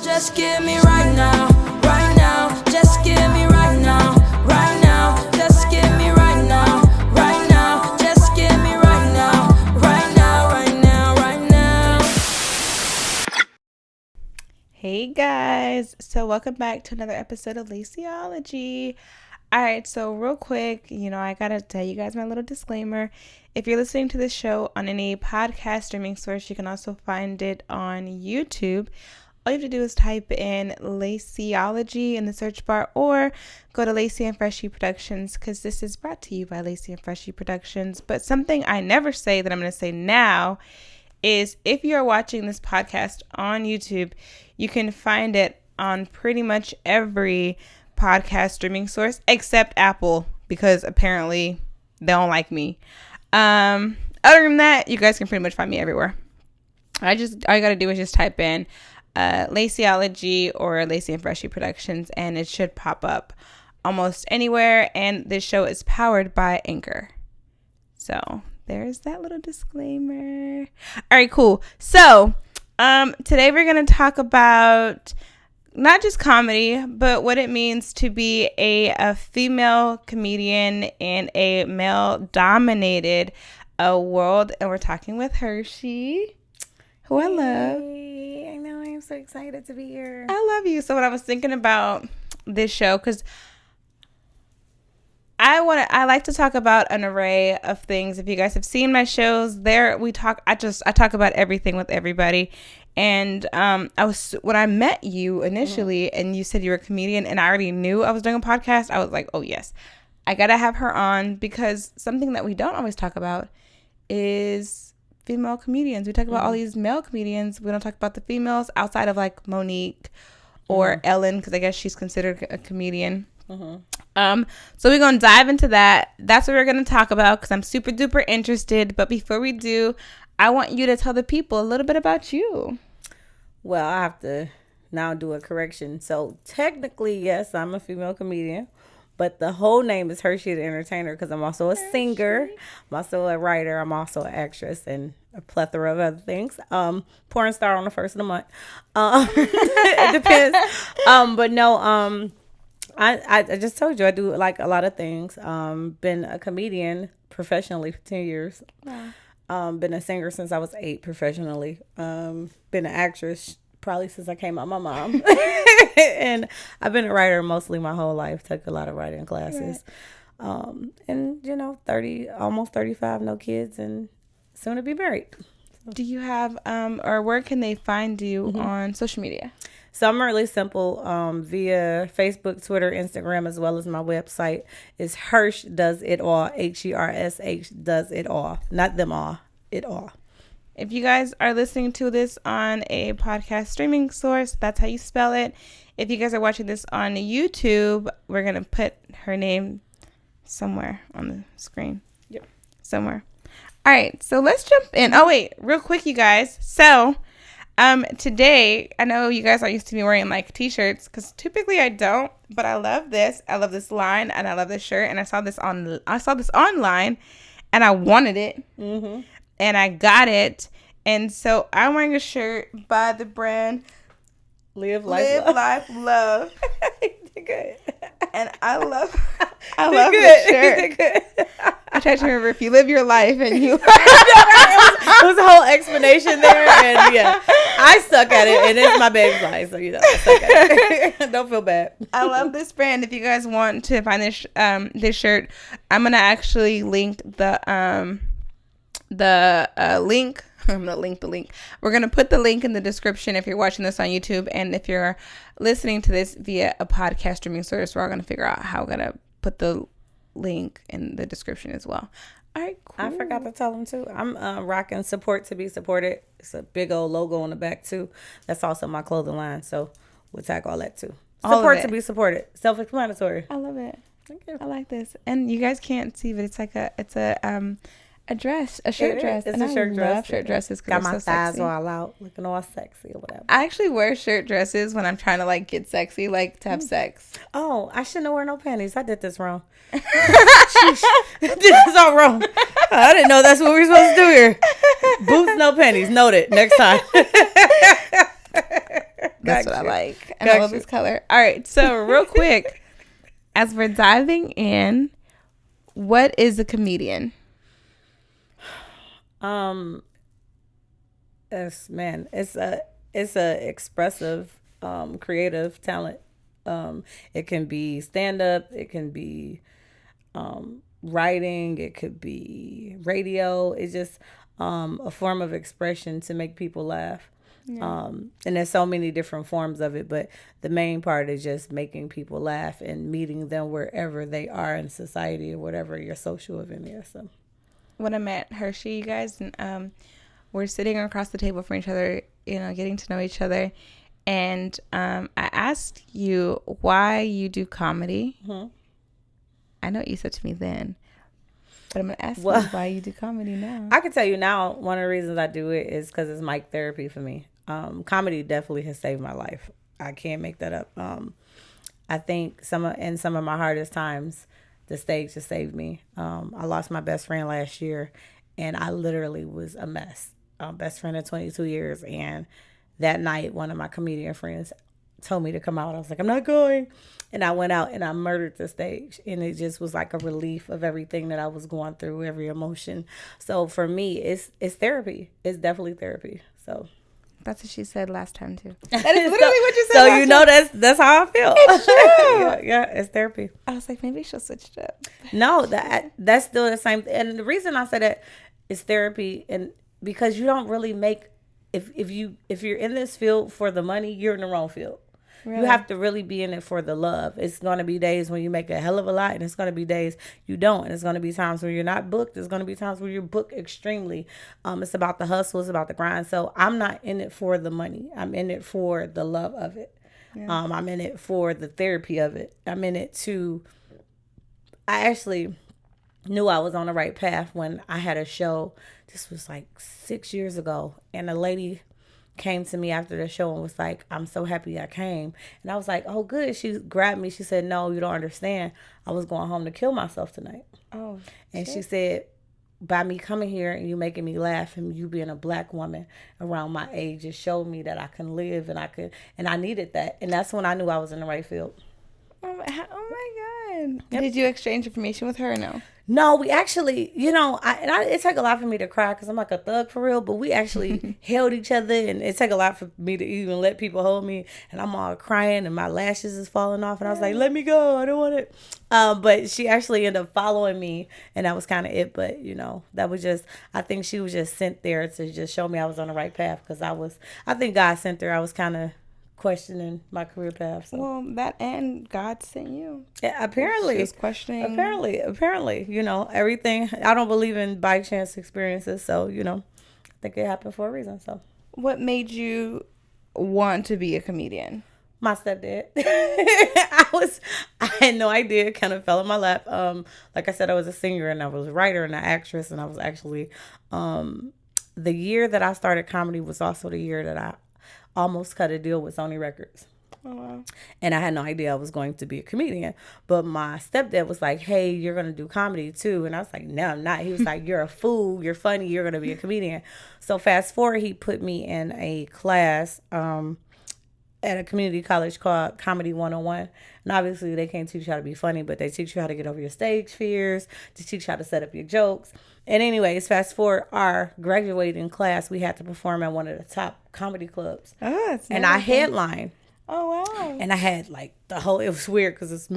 Just give me right now, right now. Just give me right now, right now. Just give me right now, right now. Just give me right now, right now, right now, right now. Hey guys, so welcome back to another episode of LACIEOLOgy. Alright, so real quick, I gotta tell you guys my little disclaimer. If you're listening to this show on any podcast streaming source, you can also find it on YouTube. All you have to do is type in LACIEOLOgy in the search bar or go to Lacie and HerShe Productions, because this is brought to you by Lacie and HerShe Productions. But something I never say that I'm going to say now is if you're watching this podcast on YouTube, you can find it on pretty much every podcast streaming source except Apple, because apparently they don't like me. Other than that, you guys can pretty much find me everywhere. All you got to do is just type in LACIEOLOgy or Lacie and HerShe Productions, and it should pop up almost anywhere. And this show is powered by Anchor. So there's that little disclaimer. All right, cool. So today we're going to talk about not just comedy, but what it means to be a female comedian in a male-dominated world. And we're talking with HerShe, who I love. I know, I'm so excited to be here. I love you. So when I was thinking about this show, because I like to talk about an array of things. If you guys have seen my shows, I talk about everything with everybody. And when I met you initially and you said you were a comedian and I already knew I was doing a podcast, I was like, oh yes, I gotta have her on, because something that we don't always talk about is female comedians. We talk about all these male comedians. We don't talk about the females outside of like Monique or Ellen, because I guess she's considered a comedian. So we're gonna dive into that. That's what we're gonna talk about, because I'm super duper interested. But before we do, I want you to tell the people a little bit about you. Well, I have to now do a correction. So technically, yes, I'm a female comedian, but the whole name is HerShe The Entertainer, because I'm also a singer, I'm also a writer, I'm also an actress, and a plethora of other things. Porn star on the first of the month. It depends. But no, I just told you I do like a lot of things. Been a comedian professionally for 10 years. Wow. Been a singer since I was 8 professionally. Been an actress probably since I came out my mom. And I've been a writer mostly my whole life. Took a lot of writing classes. Right. And 30, almost 35, no kids, and soon to be married. Do you have or where can they find you on social media? So I'm really simple via Facebook, Twitter, Instagram, as well as my website is HerShe Does It All, HerShe Does It All, not them all, it all. If you guys are listening to this on a podcast streaming source, that's how you spell it. If you guys are watching this on YouTube, we're going to put her name somewhere on the screen. Yep. Somewhere. All right, so let's jump in. Oh, wait, real quick, you guys. So today, I know you guys are used to me wearing like t-shirts, because typically I don't, but I love this. I love this line, and I love this shirt, and I saw this online, and I wanted it, and I got it, and so I'm wearing a shirt by the brand Live Life Love. Good. And I love this shirt. Good. I tried to remember, if you live your life and you it was a whole explanation there, and yeah, I suck at it, and it's my baby's life, so I suck at it. Don't feel bad. I love this brand. If you guys want to find this shirt, I'm gonna actually link the link. I'm gonna link the link. We're gonna put the link in the description if you're watching this on YouTube, and if you're listening to this via a podcast streaming service, we're all gonna figure out how we're gonna put the link in the description as well. All right, cool. I forgot to tell them too. I'm rocking Support to Be Supported. It's a big old logo on the back too. That's also my clothing line, so we'll tag all that too. Support to Be Supported. Self-explanatory. I love it. Thank you. I like this, and you guys can't see, but it's like a dress, a shirt dress. It's and a shirt I dress. love shirt dresses. Got my so thighs sexy. all out, looking all sexy or whatever. I actually wear shirt dresses when I'm trying to like get sexy, like to have sex. Oh, I shouldn't have worn no panties. I did this wrong. Sheesh. Did this all wrong. I didn't know that's what we were supposed to do here. Boots, no panties. Noted. Next time. That's what I Gotcha. like. And I love this color. All right. So real quick, as we're diving in, what is a comedian? It's a expressive, creative talent. It can be stand up, it can be writing, it could be radio. It's just a form of expression to make people laugh. And there's so many different forms of it, but the main part is just making people laugh and meeting them wherever they are in society or whatever your social event is. So When I met HerShe, you guys, and we're sitting across the table from each other, getting to know each other. And I asked you why you do comedy. Mm-hmm. I know what you said to me then, but I'm going to ask you why you do comedy now. I can tell you now, one of the reasons I do it is because it's mic therapy for me. Comedy definitely has saved my life. I can't make that up. I think in some of my hardest times, the stage has saved me. I lost my best friend last year, and I literally was a mess. Best friend of 22 years, and that night, one of my comedian friends told me to come out. I was like, I'm not going. And I went out and I murdered the stage. And it just was like a relief of everything that I was going through, every emotion. So for me, it's therapy. It's definitely therapy. So that's what she said last time too. That is literally what you said. So you know that's how I feel. It's true. yeah, it's therapy. I was like, maybe she'll switch it up. No, that's still the same. And the reason I said that is therapy, and because you don't really make if you're in this field for the money, you're in the wrong field. Really? You have to really be in it for the love. It's going to be days when you make a hell of a lot, and it's going to be days you don't. And it's going to be times where you're not booked. There's going to be times where you're booked extremely. It's about the hustle. It's about the grind. So I'm not in it for the money. I'm in it for the love of it. Yeah. I'm in it for the therapy of it. I'm in it I actually knew I was on the right path when I had a show. This was like 6 years ago. And a lady came to me after the show and was like, I'm so happy I came. And I was like, oh, good. She grabbed me. She said, no, you don't understand. I was going home to kill myself tonight. Oh, and shit. She said, by me coming here and you making me laugh and you being a black woman around my age, it showed me that I can live and I needed that. And that's when I knew I was in the right field. Oh my God. Yep. Did you exchange information with her or no? No, we actually, it took a lot for me to cry because I'm like a thug for real, but we actually held each other, and it took a lot for me to even let people hold me, and I'm all crying and my lashes is falling off, and I was like, let me go, I don't want it. But she actually ended up following me, and that was kind of it. But, that was just, I think she was just sent there to just show me I was on the right path, because I think God sent her. I was kind of questioning my career path. So. Well, that and God sent you. Yeah, apparently. She was questioning. Apparently, everything. I don't believe in by chance experiences, so I think it happened for a reason. So, what made you want to be a comedian? My stepdad. I had no idea. It kind of fell in my lap. Like I said, I was a singer and I was a writer and an actress, and I was actually the year that I started comedy was also the year that I almost cut a deal with Sony Records. Oh, wow. And I had no idea I was going to be a comedian. But my stepdad was like, hey, you're going to do comedy too. And I was like, no, I'm not. He was like, you're a fool. You're funny. You're going to be a comedian. So fast forward, he put me in a class at a community college called Comedy 101. And obviously they can't teach you how to be funny, but they teach you how to get over your stage fears, to teach you how to set up your jokes. And anyways, fast forward, our graduating class, we had to perform at one of the top comedy clubs. Oh, and I headlined. Oh, wow. And I had it was weird because it's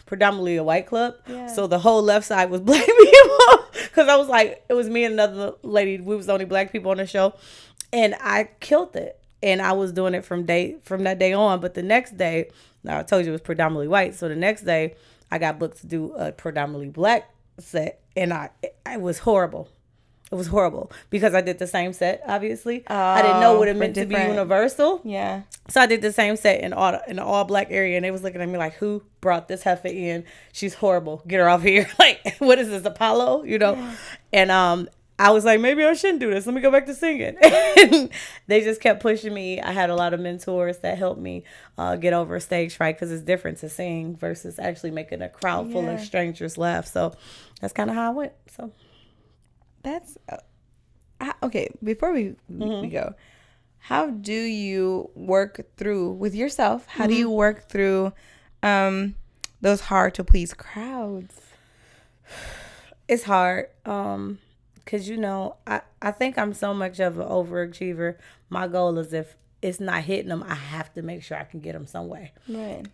predominantly a white club. Yeah. So the whole left side was black people. Because I was like, it was me and another lady. We was the only black people on the show. And I killed it. And I was doing it from that day on. But the next day, now I told you it was predominantly white. So the next day, I got booked to do a predominantly black set. And it was horrible. It was horrible because I did the same set, obviously. I didn't know what it meant to be universal. Yeah. So I did the same set in an all black area. And they was looking at me like, who brought this heifer in? She's horrible. Get her off here. Like, what is this, Apollo? Yeah. And I was like, maybe I shouldn't do this. Let me go back to singing. And they just kept pushing me. I had a lot of mentors that helped me get over stage fright because it's different to sing versus actually making a crowd full of strangers laugh. So that's kind of how I went. So that's okay. Before we go, how do you work through with yourself? How do you work through those hard to please crowds? It's hard. Cause I think I'm so much of an overachiever. My goal is if it's not hitting them, I have to make sure I can get them some way. Right.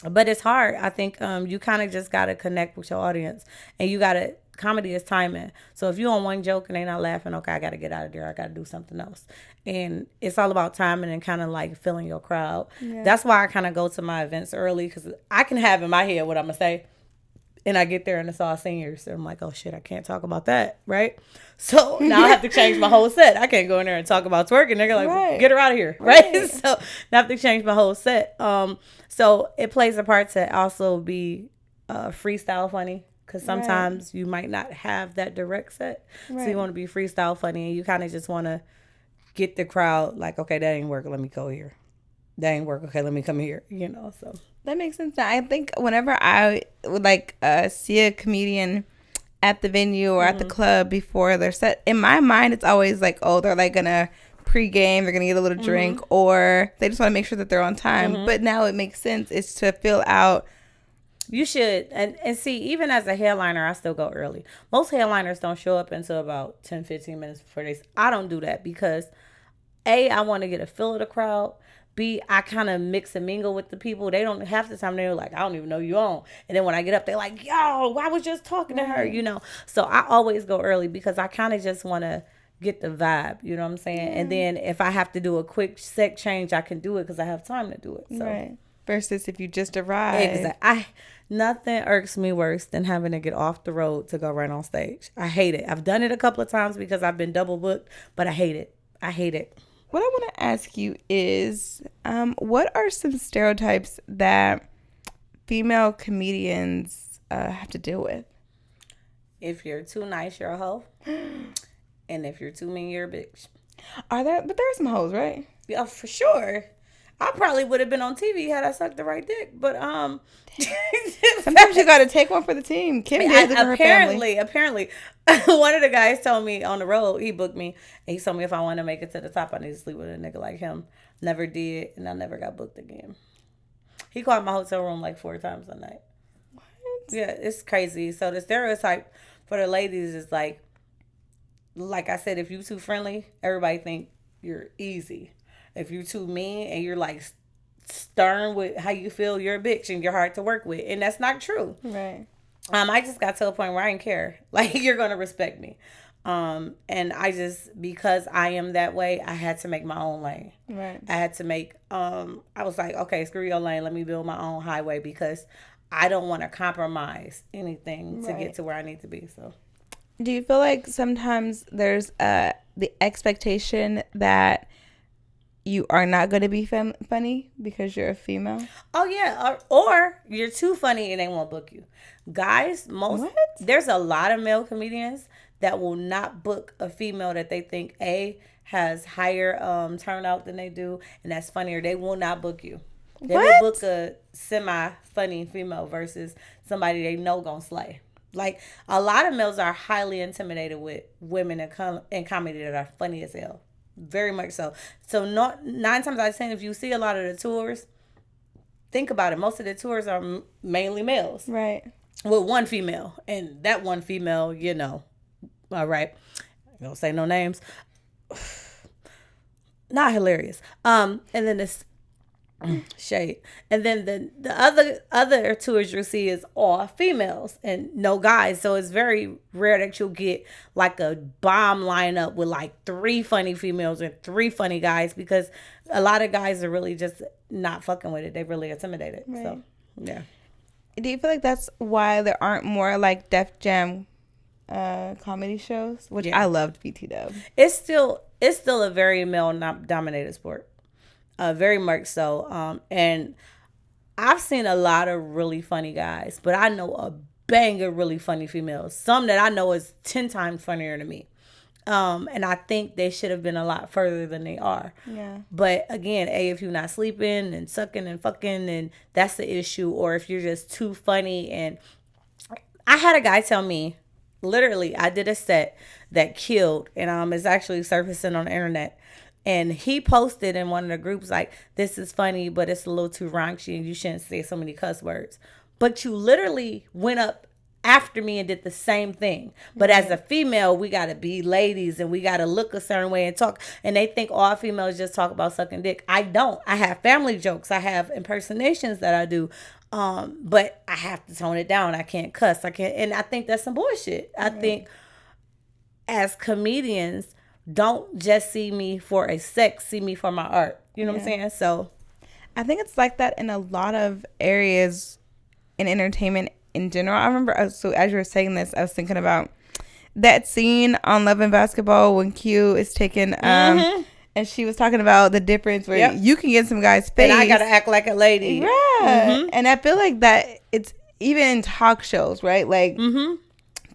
But it's hard. I think you kind of just gotta connect with your audience, and comedy is timing. So if you on one joke and they not laughing, okay, I gotta get out of there. I gotta do something else. And it's all about timing and kind of like feeling your crowd. Yeah. That's why I kind of go to my events early, because I can have in my head what I'm gonna say, and I get there and it's all seniors. So I'm like, oh shit, I can't talk about that, right? So now I have to change my whole set. I can't go in there and talk about twerking. They're like, right. Get her out of here, right? So I have to change my whole set. So it plays a part to also be freestyle funny, because sometimes you might not have that direct set. Right. So you want to be freestyle funny, and you kind of just want to get the crowd like, okay, that ain't working, let me go here. That ain't work, okay, let me come here, so. That makes sense. I think whenever I would see a comedian at the venue or at the club before their set, in my mind, it's always like, oh, they're like gonna pregame, they're gonna get a little drink, or they just want to make sure that they're on time. But now it makes sense. It's to fill out. You should. And see, even as a headliner, I still go early. Most headliners don't show up until about 10, 15 minutes before I don't do that because, A, I want to get a feel of the crowd. B, I kind of mix and mingle with the people. They don't, half the time they're like, I don't even know you on. And then when I get up, they're like, yo, I was just talking to her, So I always go early because I kind of just want to get the vibe, you know what I'm saying? And then if I have to do a quick set change, I can do it because I have time to do it. So. Right. Versus if you just arrive. Exactly. Nothing irks me worse than having to get off the road to go right on stage. I hate it. I've done it a couple of times because I've been double booked, but I hate it. I hate it. What I want to ask you is, what are some stereotypes that female comedians have to deal with? If you're too nice, you're a hoe. And if you're too mean, you're a bitch. But there are some hoes, right? Yeah, for sure. I probably would have been on TV had I sucked the right dick, but sometimes you got to take one for the team. Kim did it for her family. Apparently, one of the guys told me on the road, he booked me, and he told me if I want to make it to the top, I need to sleep with a nigga like him. Never did, and I never got booked again. He called my hotel room like 4 times a night. What? Yeah, it's crazy. So the stereotype for the ladies is like I said, if you too friendly, everybody think you're easy. If you're too mean and you're like stern with how you feel, you're a bitch and you're hard to work with. And that's not true. Right. I just got to a point where I didn't care. Like, you're going to respect me. And because I am that way, I had to make my own lane. Right. I had to make, I was like, okay, screw your lane. Let me build my own highway because I don't want to compromise anything to get to where I need to be. So, do you feel like sometimes there's the expectation that you are not going to be funny because you're a female? Oh, yeah. Or you're too funny and they won't book you. Guys, there's a lot of male comedians that will not book a female that they think, A, has higher turnout than they do, and that's funnier. They will not book you. They will book a semi-funny female versus somebody they know gonna slay. Like, a lot of males are highly intimidated with women in comedy that are funny as hell. Very much so. So 9 times out of 10, if you see a lot of the tours, think about it. Most of the tours are mainly males. Right. With one female. And that one female, all right. I don't say no names. Not hilarious. And then this shade. And then the other tours you'll see is all females and no guys. So it's very rare that you'll get like a bomb lineup with like 3 funny females and 3 funny guys, because a lot of guys are really just not fucking with it. They really intimidated. Right. So yeah. Do you feel like that's why there aren't more like Def Jam comedy shows? Which I loved BT Dub. It's still a very male dominated sport. Very much so. And I've seen a lot of really funny guys, but I know a bang of really funny females. Some that I know is 10 times funnier than me. And I think they should have been a lot further than they are. Yeah. But again, if you're not sleeping and sucking and fucking, and that's the issue. Or if you're just too funny. And I had a guy tell me, literally, I did a set that killed, and it's actually surfacing on the internet. And he posted in one of the groups like, this is funny, but it's a little too raunchy and you shouldn't say so many cuss words. But you literally went up after me and did the same thing. But as a female, we got to be ladies and we got to look a certain way and talk. And they think all females just talk about sucking dick. I don't. I have family jokes. I have impersonations that I do. But I have to tone it down. I can't cuss. I can't. And I think that's some bullshit. I think as comedians, don't just see me for a sex, see me for my art. You know what I'm saying? So I think it's like that in a lot of areas in entertainment in general. I remember, so as you were saying this, I was thinking about that scene on Love and Basketball when Q is taken, and she was talking about the difference where you can get some guy's face. And I got to act like a lady. Right. And I feel like that it's even in talk shows, right? Like,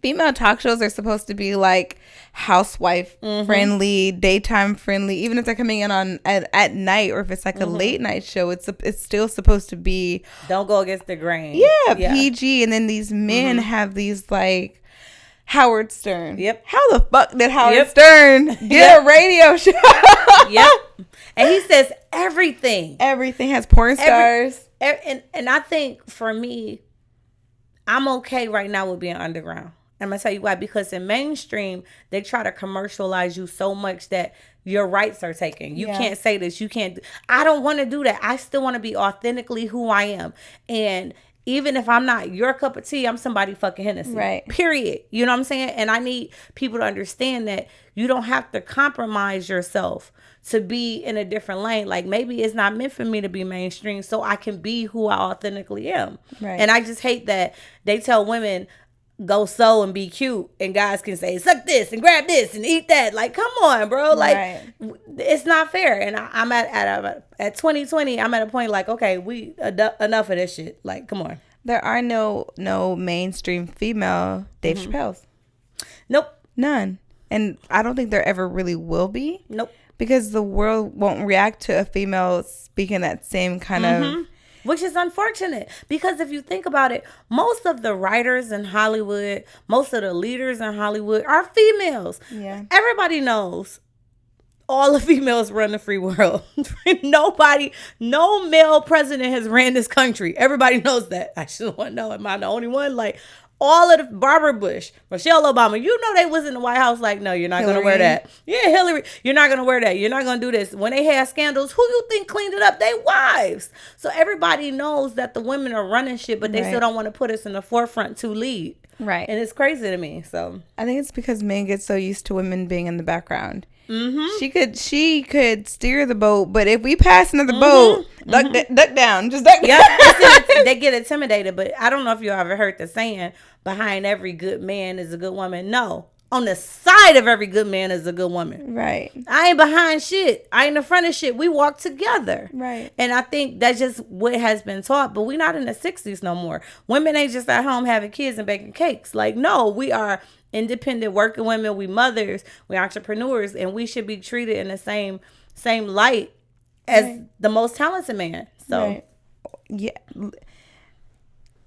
female talk shows are supposed to be like housewife friendly, daytime friendly. Even if they're coming in on at night, or if it's like a late night show, it's still supposed to be, don't go against the grain. Yeah, PG. And then these men have these like Howard Stern. Yep. How the fuck did Howard Stern get a radio show? And he says everything. Everything has porn stars. And I think for me, I'm okay right now with being underground. I'm going to tell you why. Because in mainstream, they try to commercialize you so much that your rights are taken. You can't say this. You can't. I don't want to do that. I still want to be authentically who I am. And even if I'm not your cup of tea, I'm somebody fucking Hennessy. Right. Period. You know what I'm saying? And I need people to understand that you don't have to compromise yourself to be in a different lane. Like, maybe it's not meant for me to be mainstream, so I can be who I authentically am. Right. And I just hate that they tell women, go sew and be cute, and guys can say suck this and grab this and eat that. Like, come on, bro. Like, it's not fair. And I'm at 2020, I'm at a point like, okay, we enough of this shit. Like, come on. There are no mainstream female Dave Chappelle's. Nope. None. And I don't think there ever really will be. Nope. Because the world won't react to a female speaking that same kind of... Which is unfortunate, because if you think about it, most of the writers in Hollywood, most of the leaders in Hollywood are females. Yeah. Everybody knows all the females run the free world. No male president has ran this country. Everybody knows that. I just want to know, am I the only one? Like, all of the Barbara Bush, Michelle Obama, you know they was in the White House like, no, you're not going to wear that. Yeah, Hillary, you're not going to wear that. You're not going to do this. When they had scandals, who you think cleaned it up? They wives. So everybody knows that the women are running shit, but they still don't want to put us in the forefront to lead. Right. And it's crazy to me. So I think it's because men get so used to women being in the background. She could steer the boat, but if we pass another boat, duck down, just duck down. They get intimidated. But I don't know if you ever heard the saying, behind every good man is a good woman. No, on the side of every good man is a good woman. Right. I ain't behind shit. I ain't in front of shit. We walk together. Right. And I think that's just what has been taught. But we're not in the 60s no more. Women ain't just at home having kids and baking cakes. Like, no, we are independent working women. We mothers. We entrepreneurs. And we should be treated in the same light as the most talented man. So, yeah.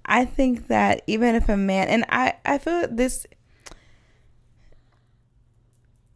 I think that even if a man, and I feel this,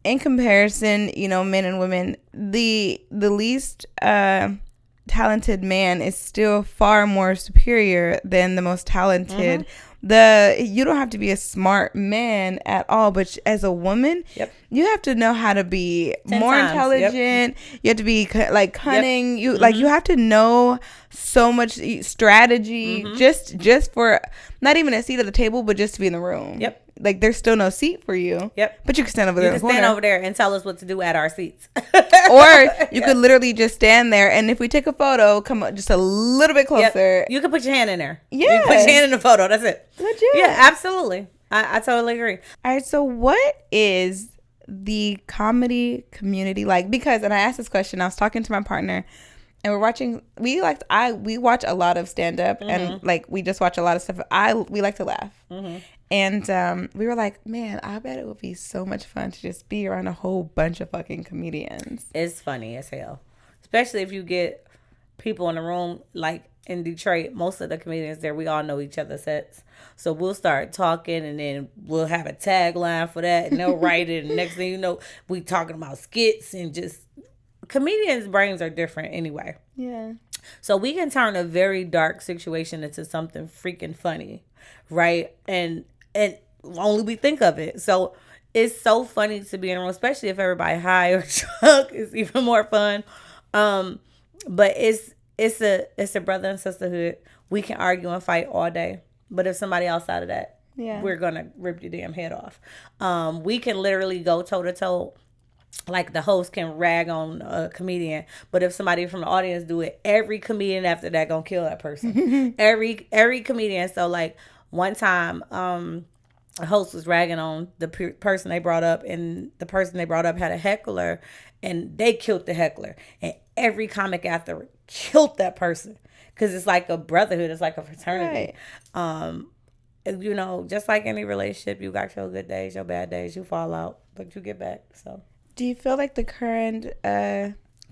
in comparison, you know, men and women, the least talented man is still far more superior than the most talented. You don't have to be a smart man at all, but as a woman, you have to know how to be more intelligent. You have to be like cunning. You you have to know so much strategy just for not even a seat at the table, but just to be in the room. Like, there's still no seat for you. But you can stand over there. You can stand over there and tell us what to do at our seats. Or you could literally just stand there, and if we take a photo, come up just a little bit closer. You can put your hand in there. Yeah. You can put your hand in the photo. That's it. Legit. Yeah, absolutely. I totally agree. All right, so what is the comedy community like? Because, and I asked this question, I was talking to my partner, and we're watching, we watch a lot of stand-up, and like, we just watch a lot of stuff. We like to laugh. And we were like, man, I bet it would be so much fun to just be around a whole bunch of fucking comedians. It's funny as hell. Especially if you get people in the room, like in Detroit, most of the comedians there, we all know each other's sets. So we'll start talking, and then we'll have a tagline for that, and they'll write it. And next thing you know, we talking about skits and just comedians' brains are different anyway. Yeah. So we can turn a very dark situation into something freaking funny, right? And only we think of it. So it's so funny to be in a room, especially if everybody high or drunk. It's even more fun. But it's a brother and sisterhood. We can argue and fight all day, but if somebody outside of that, we're gonna rip your damn head off. We can literally go toe to toe. Like the host can rag on a comedian, but if somebody from the audience do it, every comedian after that gonna kill that person. every comedian. So like one time, a host was ragging on the person they brought up, and the person they brought up had a heckler, and they killed the heckler, and every comic after killed that person because it's like a brotherhood, it's like a fraternity. Right. You know, just like any relationship, you got your good days, your bad days, you fall out, but you get back. So. Do you feel like the current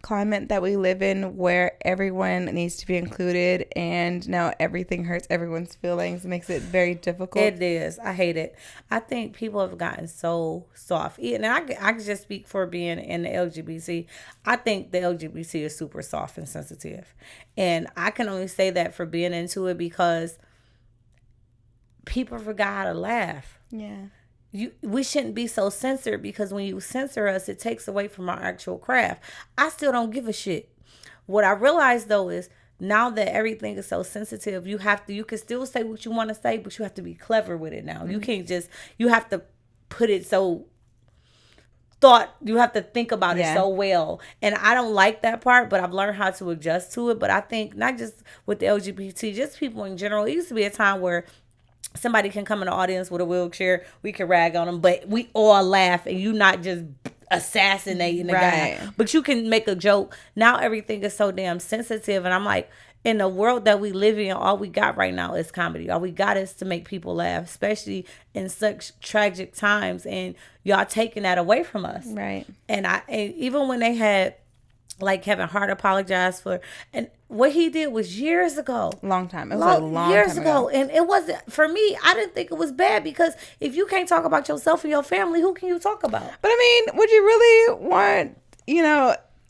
climate that we live in, where everyone needs to be included and now everything hurts everyone's feelings, makes it very difficult? It is. I hate it. I think people have gotten so soft. And I can just speak for being in the LGBT. I think the LGBT is super soft and sensitive. And I can only say that for being into it because people forgot how to laugh. Yeah. We shouldn't be so censored, because when you censor us, it takes away from our actual craft. I still don't give a shit. What I realize though is now that everything is so sensitive, you can still say what you want to say, but you have to be clever with it now. Mm-hmm. You can't just, you have to put it so you have to think about it so well. And I don't like that part, but I've learned how to adjust to it. But I think not just with the LGBT, just people in general, it used to be a time where somebody can come in the audience with a wheelchair, we can rag on them, but we all laugh, and you not just assassinating the guy, but you can make a joke. Now everything is so damn sensitive, and I'm like, in the world that we live in, all we got right now is comedy. All we got is to make people laugh, especially in such tragic times, and y'all taking that away from us. Right. And even when they had like Kevin Hart apologized for, and what he did was years ago. Long time. It was a long years time ago. And it wasn't, for me, I didn't think it was bad, because if you can't talk about yourself and your family, who can you talk about? But I mean, would you really want,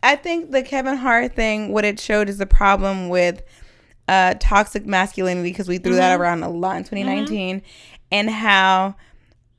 I think the Kevin Hart thing, what it showed is the problem with toxic masculinity, because we threw that around a lot in 2019, and how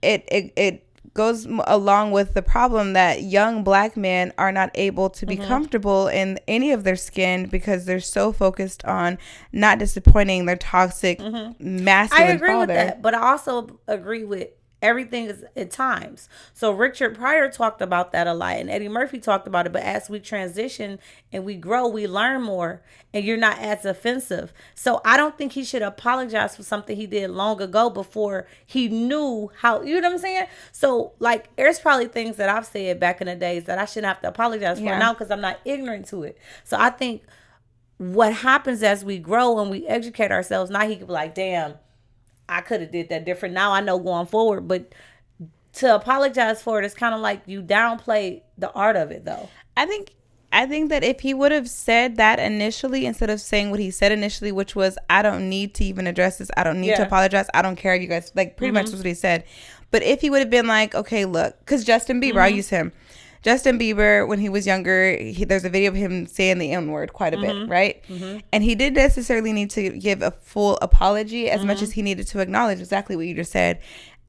it goes along with the problem that young black men are not able to be comfortable in any of their skin, because they're so focused on not disappointing their toxic masculine father. I agree with that, but I also agree with everything is at times. So Richard Pryor talked about that a lot, and Eddie Murphy talked about it. But as we transition and we grow, we learn more, and you're not as offensive. So I don't think he should apologize for something he did long ago, before he knew how, you know what I'm saying? So like, there's probably things that I've said back in the days that I shouldn't have to apologize for now, because I'm not ignorant to it. So I think what happens as we grow and we educate ourselves, now he could be like, damn, I could have did that different. Now I know going forward. But to apologize for it is kind of like you downplay the art of it, though. I think that if he would have said that initially, instead of saying what he said initially, which was, I don't need to even address this, I don't need to apologize, I don't care, you guys, like, pretty much was what he said. But if he would have been like, okay, look, because Justin Bieber, I'll use him. Justin Bieber, when he was younger, there's a video of him saying the N-word quite a bit, right? And he didn't necessarily need to give a full apology as much as he needed to acknowledge exactly what you just said.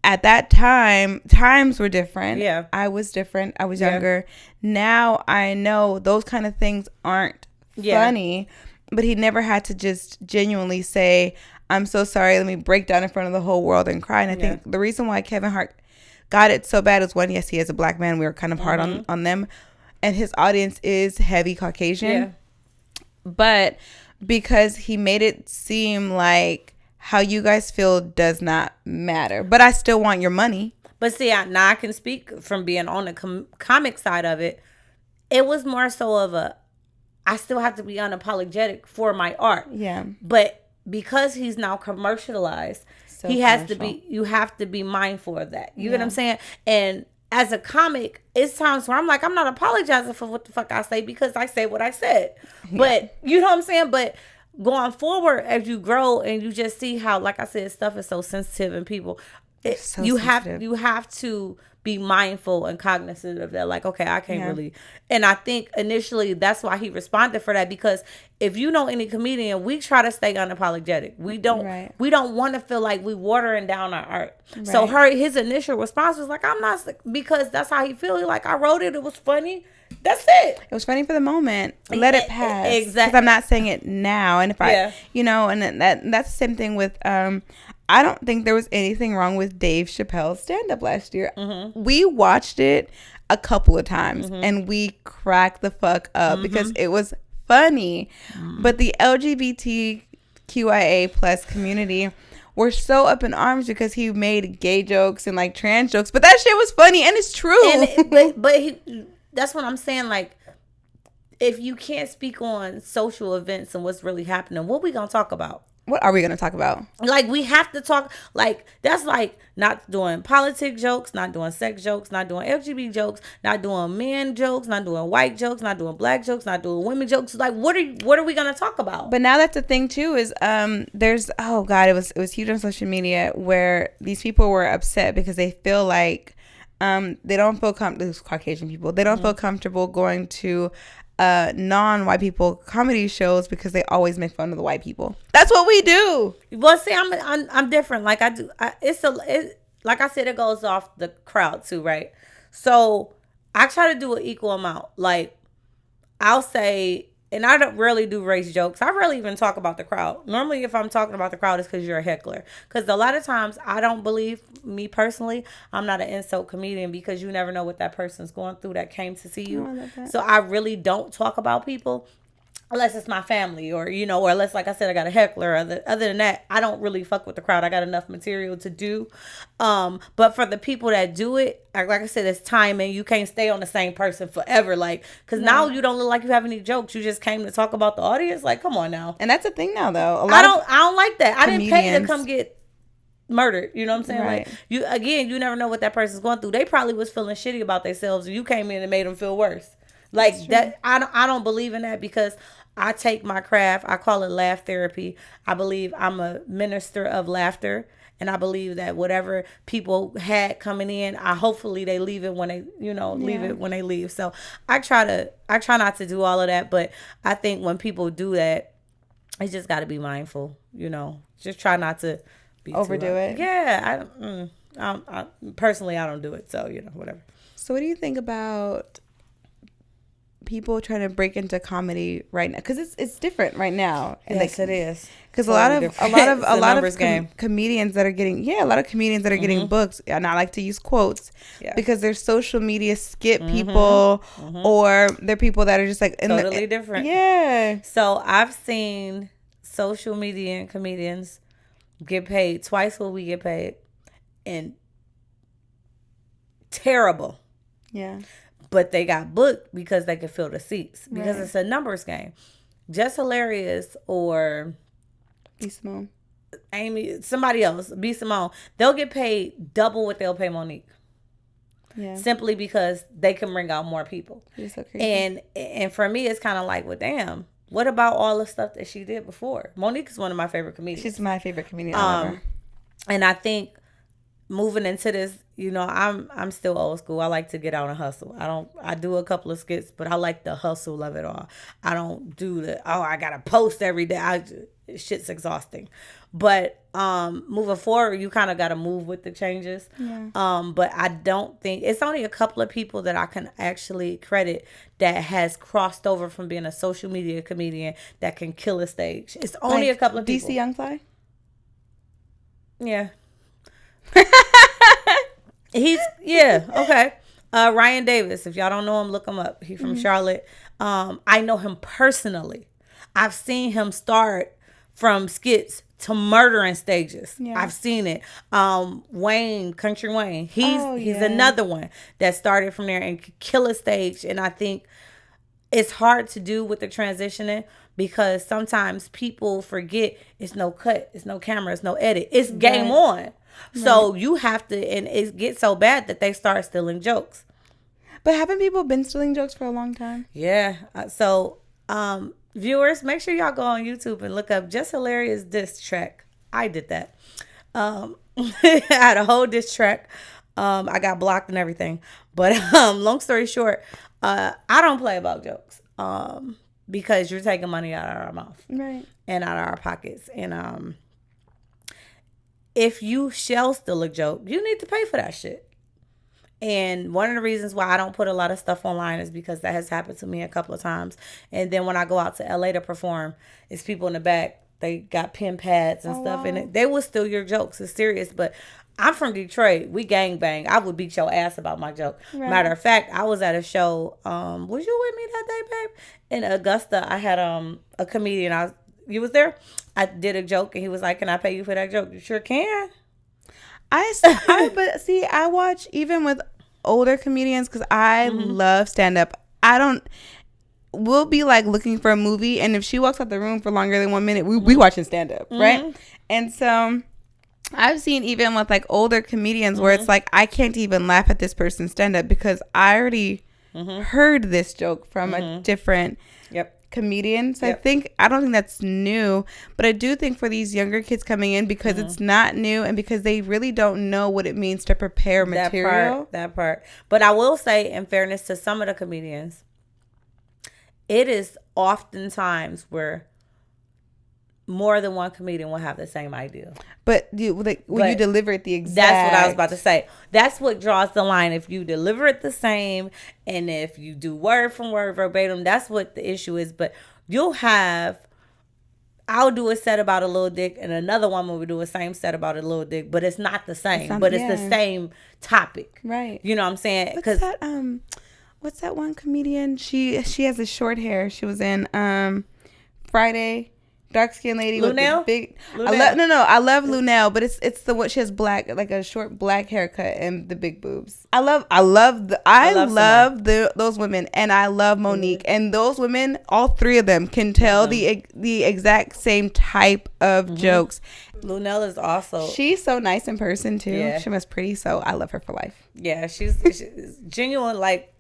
At that time, times were different. Yeah. I was different. I was younger. Now I know those kind of things aren't funny, but he never had to just genuinely say, I'm so sorry, let me break down in front of the whole world and cry. And I think the reason why Kevin Hart got it so bad is, one, yes, he is a black man. We were kind of hard on them. And his audience is heavy Caucasian. Yeah. But because he made it seem like how you guys feel does not matter. But I still want your money. But see, now I can speak from being on the comic side of it. It was more so of I still have to be unapologetic for my art. Yeah. But because he's now commercialized, he has to be, you have to be mindful of that. You get what I'm saying? And as a comic, it's times where I'm like, I'm not apologizing for what the fuck I say, because I say what I said. But you know what I'm saying? But going forward, as you grow and you just see how, like I said, stuff is so sensitive, and people, you have to be mindful and cognizant of that. Like, okay, I can't really. And I think initially that's why he responded for that, because if you know any comedian, we try to stay unapologetic. We don't want to feel like we watering down our art. Right. So his initial response was like, I'm not, because that's how he feels. Like, I wrote it. It was funny. That's it. It was funny for the moment. Let it pass. Exactly. Because I'm not saying it now. And if I, and that's the same thing with, I don't think there was anything wrong with Dave Chappelle's stand-up last year. We watched it a couple of times and we cracked the fuck up because it was funny. But the LGBTQIA plus community were so up in arms because he made gay jokes and like trans jokes. But that shit was funny and it's true. And that's what I'm saying. Like, if you can't speak on social events and what's really happening, what we gonna talk about? What are we gonna talk about? Like, we have to talk. Like, that's like not doing politic jokes, not doing sex jokes, not doing LGBT jokes, not doing men jokes, not doing white jokes, not doing black jokes, not doing women jokes. Like, what are we gonna talk about? But now that's the thing too, is there's, oh god, it was huge on social media where these people were upset because they feel like they don't feel comfortable. Caucasian people, they don't feel comfortable going to non-white people comedy shows because they always make fun of the white people. That's what we do. Well, see, I'm different. Like, like I said, it goes off the crowd too, right? So I try to do an equal amount. Like, I'll say, and I don't really do race jokes. I rarely even talk about the crowd. Normally, if I'm talking about the crowd, it's because you're a heckler. Because a lot of times, I don't believe, me personally, I'm not an insult comedian, because you never know what that person's going through that came to see you. Oh, I love that. So I really don't talk about people. Unless it's my family, or, or unless, like I said, I got a heckler. Other than that, I don't really fuck with the crowd. I got enough material to do. But for the people that do it, like I said, it's timing. You can't stay on the same person forever. Like, because now you don't look like you have any jokes. You just came to talk about the audience. Like, come on now. And that's the thing now, though. I don't like that. I didn't pay to come get murdered. You know what I'm saying? Right. Like, you never know what that person's going through. They probably was feeling shitty about themselves, and you came in and made them feel worse. Like that. I don't believe in that, because I take my craft, I call it laugh therapy. I believe I'm a minister of laughter, and I believe that whatever people had coming in, hopefully they leave it when they, leave it when they leave. So I try not to do all of that, but I think when people do that, you just got to be mindful, just try not to overdo it. Yeah. I personally, I don't do it. So, whatever. So what do you think about people trying to break into comedy right now? Because it's different right now. And yes, it is. Because a lot of comedians that are getting booked, and I like to use quotes because they're social media skit people, or they're people that are just like totally different. Yeah. So I've seen social media comedians get paid twice what we get paid, and terrible. Yeah. But they got booked because they could fill the seats, because it's a numbers game. Just Hilarious or B. Simone, Amy, somebody else, B. Simone, they'll get paid double what they'll pay Monique. Yeah. Simply because they can bring out more people. It's so crazy. And for me, it's kind of like, well, damn, what about all the stuff that she did before? Monique is one of my favorite comedians. She's my favorite comedian ever. And I think moving into this, I'm still old school. I like to get out and hustle. I do a couple of skits, but I like the hustle of it all. I don't do I gotta post every day. Shit's exhausting. But moving forward, you kind of gotta move with the changes. Yeah. But I don't think, it's only a couple of people that I can actually credit that has crossed over from being a social media comedian that can kill a stage. It's only a couple of people. DC Youngfly? Yeah. Okay. Ryan Davis, if y'all don't know him, look him up. He's from Charlotte. I know him personally. I've seen him start from skits to murdering stages. Yeah. I've seen it. Wayne, Country Wayne, he's another one that started from there and could kill a stage. And I think it's hard to do with the transitioning, because sometimes people forget it's no cut, it's no camera, it's no edit, it's game on. So you have to, and it gets so bad that they start stealing jokes. But haven't people been stealing jokes for a long time? Yeah. So viewers, make sure y'all go on YouTube and look up Just Hilarious diss track. I did that. I had a whole diss track I got blocked and everything. But long story short, I don't play about jokes. Because you're taking money out of our mouth. Right. And out of our pockets. And if you shall steal a joke, you need to pay for that shit. And one of the reasons why I don't put a lot of stuff online is because that has happened to me a couple of times. And then when I go out to LA to perform, it's people in the back. They got pen pads and stuff. Wow. And they will steal your jokes. It's serious. But I'm from Detroit. We gang bang. I would beat your ass about my joke. Right. Matter of fact, I was at a show. Was you with me that day, babe? In Augusta, I had a comedian. You was there? I did a joke and he was like, "Can I pay you for that joke?" You sure can. But see, I watch even with older comedians because I love stand up. We'll be like looking for a movie, and if she walks out the room for longer than 1 minute, we watching stand up, right? And so I've seen even with like older comedians where it's like I can't even laugh at this person's stand up because I already heard this joke from a different comedian. So I don't think that's new, but I do think for these younger kids coming in because it's not new and because they really don't know what it means to prepare material. That part. But I will say, in fairness to some of the comedians, it is oftentimes where more than one comedian will have the same idea. But you deliver it the exact... That's what I was about to say. That's what draws the line. If you deliver it the same and if you do word from word verbatim, that's what the issue is. But I'll do a set about a little dick and another woman will do a same set about a little dick, but it's not the same. It's the same topic. Right. You know what I'm saying? What's that one comedian? She has a short hair. She was in Friday. Dark skinned lady Lunel? with the big. I love Lunel, but it's the one she has black, like a short black haircut and the big boobs. I love those women, and I love Monique, and those women, all three of them can tell the exact same type of jokes. Lunel is also... She's so nice in person too. Yeah. She was pretty, so I love her for life. Yeah, she's genuine. Like,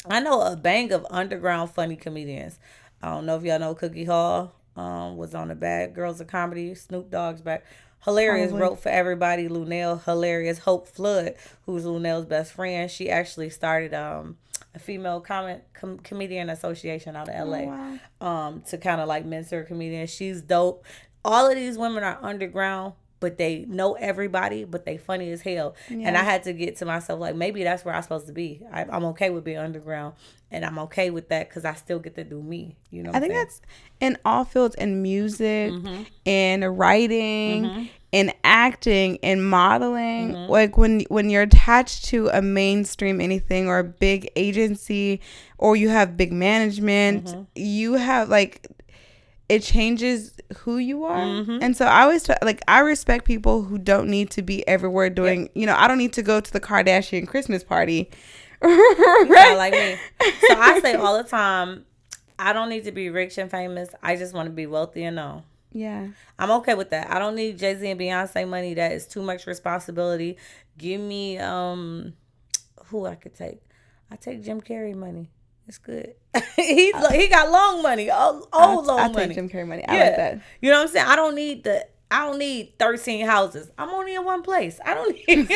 I know a bang of underground funny comedians. I don't know if y'all know Cookie Hall. Was on the Bad Girls of Comedy. Snoop Dogg's back. Hilarious. Probably. Wrote for everybody. Lunel. Hilarious. Hope Flood, who's Lunel's best friend. She actually started a female comedian association out of LA. To kind of like mentor comedians. She's dope. All of these women are underground, but they know everybody, but they funny as hell. Yeah. And I had to get to myself like, maybe that's where I'm supposed to be. I'm okay with being underground, and I'm okay with that because I still get to do me. You know what I think that's in all fields, in music, in writing, in acting, in modeling. Like when you're attached to a mainstream anything or a big agency, or you have big management, you have like... it changes who you are. And so I always I respect people who don't need to be everywhere doing, I don't need to go to the Kardashian Christmas party. Right? Like me. So I say all the time, I don't need to be rich and famous. I just want to be wealthy and known. Yeah. I'm okay with that. I don't need Jay-Z and Beyonce money. That is too much responsibility. Give me who I could take. I take Jim Carrey money. It's good. he got long money. Long money. I take Jim Carrey money. I like that. You know what I'm saying? I don't need 13 houses. I'm only in one place. I don't need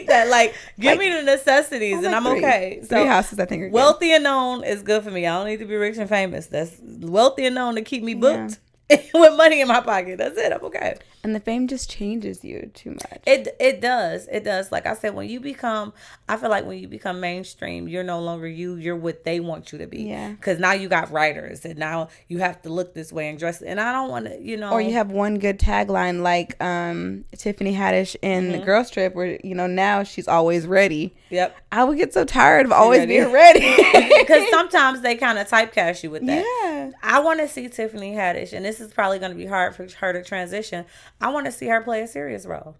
that. Like, give me the necessities and I'm okay. So 3 houses I think are good. Wealthy and known is good for me. I don't need to be rich and famous. That's wealthy and known to keep me booked. With money in my pocket. That's it. I'm okay. And the fame just changes you too much. It does. It does. Like I said, I feel like when you become mainstream, you're no longer you. You're what they want you to be. Yeah. Because now you got writers and now you have to look this way and dress. And I don't want to, Or you have one good tagline like Tiffany Haddish in The Girls Trip where, now she's always ready. Yep. I would get so tired of always being ready. Because sometimes they kind of typecast you with that. Yeah. I want to see Tiffany Haddish, and this is probably going to be hard for her to transition. I want to see her play a serious role.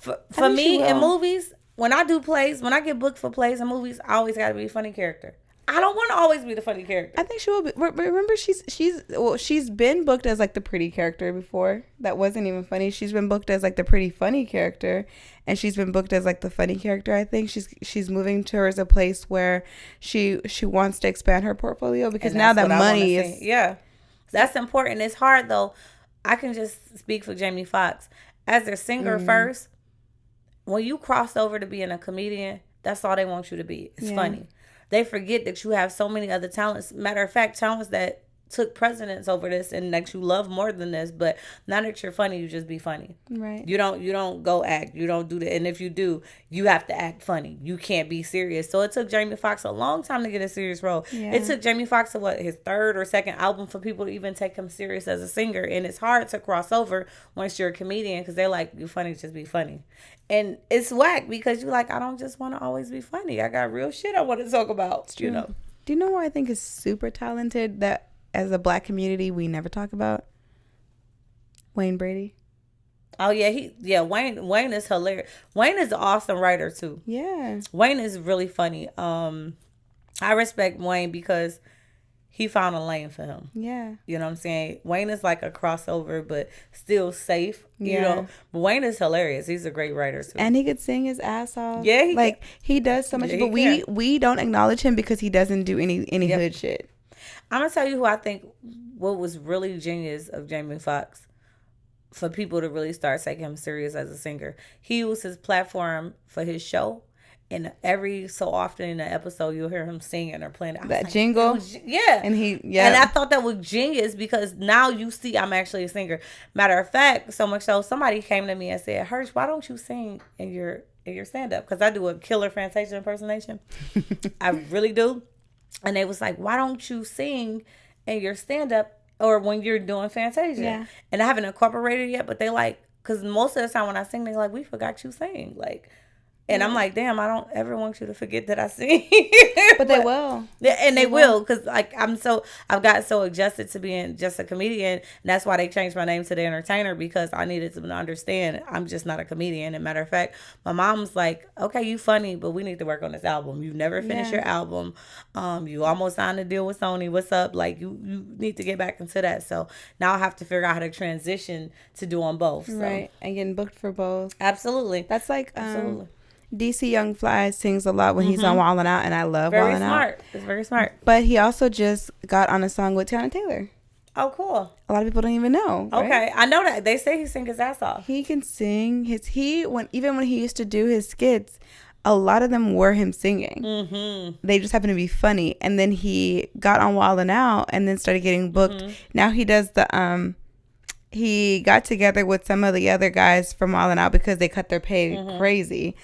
For me, in movies, when I do plays, when I get booked for plays and movies, I always got to be a funny character. I don't want to always be the funny character. I think she will be. Remember, she's been booked as like the pretty character before. That wasn't even funny. She's been booked as like the pretty funny character, and she's been booked as like the funny character. I think she's moving towards a place where she wants to expand her portfolio because now that money is that's important. It's hard though. I can just speak for Jamie Foxx as their singer first. when you cross over to being a comedian, that's all they want you to be. It's Yeah. funny. They forget that you have so many other talents. Matter of fact, talents that took precedence over this and that you love more than this. But now that you're funny, you just be funny. Right. You don't go act. You don't do that. And if you do, you have to act funny. You can't be serious. So it took Jamie Foxx a long time to get a serious role. Yeah. It took Jamie Foxx his third or second album for people to even take him serious as a singer. And it's hard to cross over once you're a comedian because they're like, you funny, just be funny. And it's whack because you're like, I don't just want to always be funny. I got real shit I want to talk about, you know. Do you know who I think is super talented that as a black community we never talk about? Wayne Brady. Oh yeah, Wayne is hilarious. Wayne is an awesome writer too. Yeah. Wayne is really funny. I respect Wayne because he found a lane for him. Yeah. You know what I'm saying? Wayne is like a crossover, but still safe. You Yeah. know, but Wayne is hilarious. He's a great writer too. And he could sing his ass off. Yeah, he does so much, Yeah, but we don't acknowledge him because he doesn't do any Yep. hood shit. I'm gonna tell you who I think what was really genius of Jamie Foxx for people to really start taking him serious as a singer. He used his platform for his show, and every so often in an episode you'll hear him singing or playing That jingle. Yeah. And And I thought that was genius because now you see I'm actually a singer. Matter of fact, so much so somebody came to me and said, HerShe, why don't you sing in your stand-up? Because I do a killer Fantasia impersonation. I really do. And they was like, why don't you sing in your stand-up or when you're doing Fantasia? Yeah. And I haven't incorporated it yet, but they like, because most of the time when I sing, they like, we forgot you sing. Like, and I'm like, damn, I don't ever want you to forget that I sing. But they will. Yeah, and they will, because like I've got so adjusted to being just a comedian, and that's why they changed my name to The Entertainer, because I needed to understand I'm just not a comedian. And matter of fact, my mom's like, okay, you funny, but we need to work on this album. You never finished your album. You almost signed a deal with Sony. What's up? Like you need to get back into that. So now I have to figure out how to transition to doing both. So. Right. And getting booked for both. Absolutely. That's like Absolutely. DC Young Fly sings a lot when he's on Wildin' Out, and I love Very Wildin' Out. smart. It's very smart. But he also just got on a song with Tiana Taylor. Oh, cool. A lot of people don't even know. Right? Okay, I know that they say he sing his ass off. He can sing. Even when he used to do his skits, a lot of them were him singing. Mm-hmm. They just happened to be funny. And then he got on Wildin' Out and then started getting booked. Now he does the he got together with some of the other guys from Wildin' Out because they cut their pay crazy.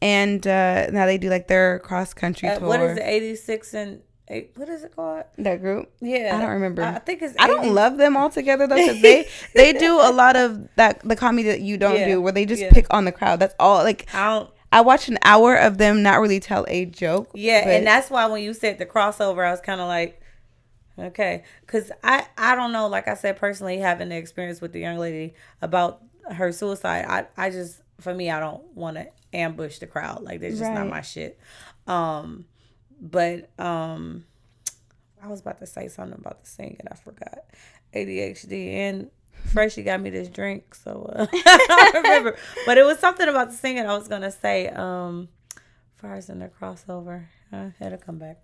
And now they do like their cross country tour. What is it? 86 and 8? What is it called? That group? Yeah, I don't remember. I think it's. I don't love them all together though, because they do a lot of the comedy that you don't do, where they just pick on the crowd. That's all. Like I watched an hour of them not really tell a joke. Yeah, and that's why when you said the crossover, I was kind of like, okay, because I don't know. Like I said, personally, having the experience with the young lady about her suicide, I just, for me, I don't want to ambush the crowd. Like that's just not my shit. But I was about to say something about the singing. I forgot. ADHD and Freshie got me this drink, so I don't remember. But it was something about the singing I was gonna say. Far as in the crossover, it'll come back.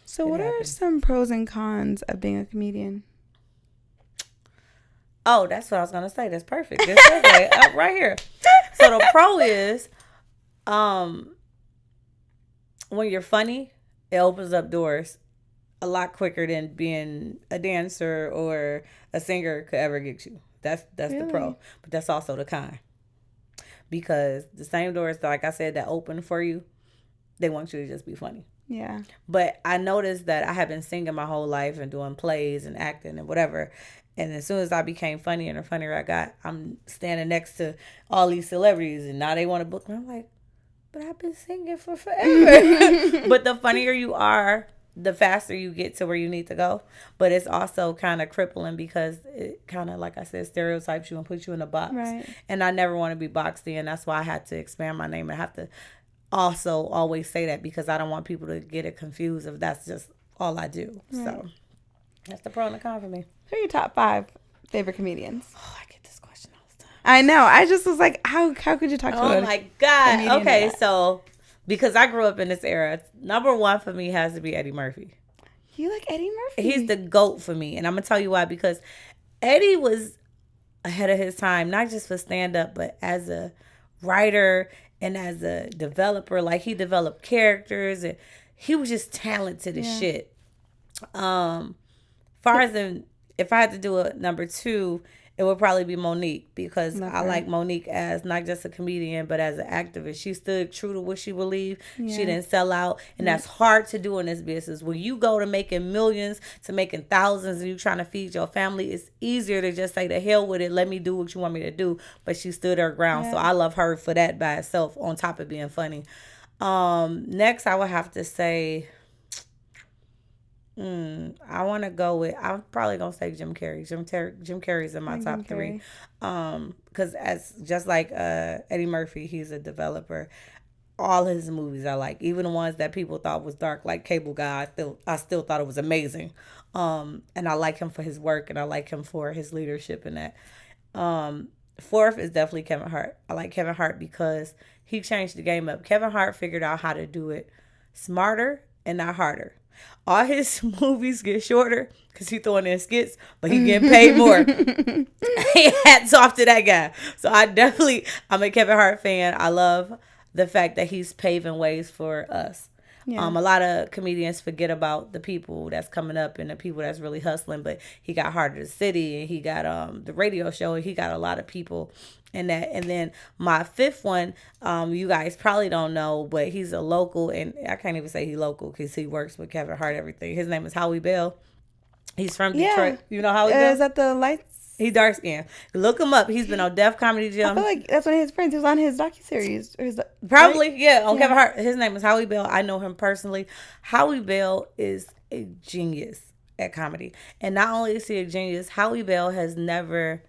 So what are some pros and cons of being a comedian? Oh, that's what I was gonna say. That's perfect. Good segue. Right here. So the pro is, when you're funny, it opens up doors a lot quicker than being a dancer or a singer could ever get you. That's the pro. But that's also the con. Because the same doors, like I said, that open for you, they want you to just be funny. Yeah. But I noticed that I have been singing my whole life and doing plays and acting and whatever. And as soon as I became funnier and the funnier I got, I'm standing next to all these celebrities and now they want to book me. I'm like, but I've been singing for forever. But the funnier you are, the faster you get to where you need to go. But it's also kind of crippling because it kind of, like I said, stereotypes you and puts you in a box. Right. And I never want to be boxed in. That's why I had to expand my name. I have to also always say that because I don't want people to get it confused if that's just all I do. Right. So that's the pro and the con for me. Who are your top 5 favorite comedians? Oh, I get this question all the time. I know. I just was like, how could you talk to Oh my God. Okay, so because I grew up in this era, number 1 for me has to be Eddie Murphy. You like Eddie Murphy? He's the GOAT for me. And I'm going to tell you why. Because Eddie was ahead of his time, not just for stand-up, but as a writer and as a developer, like he developed characters and he was just talented as shit. Far as if I had to do a number 2, it would probably be Monique, because I like Monique as not just a comedian, but as an activist. She stood true to what she believed. Yeah. She didn't sell out. And that's hard to do in this business. When you go to making millions to making thousands and you trying to feed your family, it's easier to just say, the hell with it. Let me do what you want me to do. But she stood her ground. Yeah. So I love her for that by itself, on top of being funny. Next, I would have to say... I want to go with, I'm probably going to say Jim Carrey. Jim Carrey's in my top 3. Because as just like Eddie Murphy, he's a developer. All his movies I like, even the ones that people thought was dark, like Cable Guy, I still thought it was amazing. And I like him for his work, and I like him for his leadership in that. 4th is definitely Kevin Hart. I like Kevin Hart because he changed the game up. Kevin Hart figured out how to do it smarter and not harder. All his movies get shorter because he throwing in skits, but he getting paid more. Hats off to that guy. So I'm a Kevin Hart fan. I love the fact that he's paving ways for us. Yeah. A lot of comedians forget about the people that's coming up and the people that's really hustling, but he got Heart of the City, and he got the radio show, and he got a lot of people in that. And then my 5th one, you guys probably don't know, but he's a local, and I can't even say he local because he works with Kevin Hart, everything. His name is Howie Bell. He's from Detroit. You know Howie Bell? Is that the Lights? He dark skinned. Look him up. He's been on Def Comedy Jam. I feel like that's one of his friends. He was on his docuseries. Probably, right? On Kevin Hart. His name is Howie Bell. I know him personally. Howie Bell is a genius at comedy. And not only is he a genius, Howie Bell has never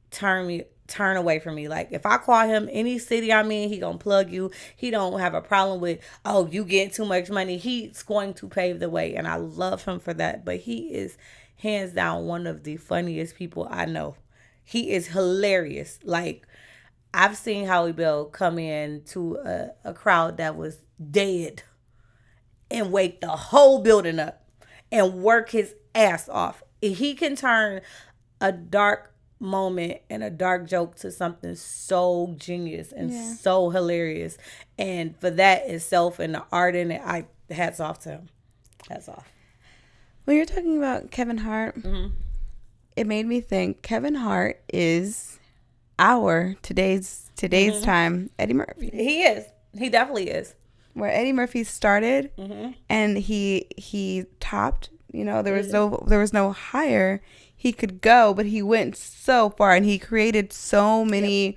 turn away from me. Like, if I call him any city I'm in, he gonna plug you. He don't have a problem with, oh, you get too much money. He's going to pave the way, and I love him for that. But he is hands down one of the funniest people I know. He is hilarious. Like, I've seen Howie Bell come in to a crowd that was dead and wake the whole building up and work his ass off. He can turn a dark moment and a dark joke to something so genius and so hilarious. And for that itself and the art in it, hats off to him. Hats off. When you're talking about Kevin Hart, it made me think Kevin Hart is today's time Eddie Murphy. He is. He definitely is. Where Eddie Murphy started, and he topped. You know, there was no higher he could go, but he went so far, and he created so many. Yep.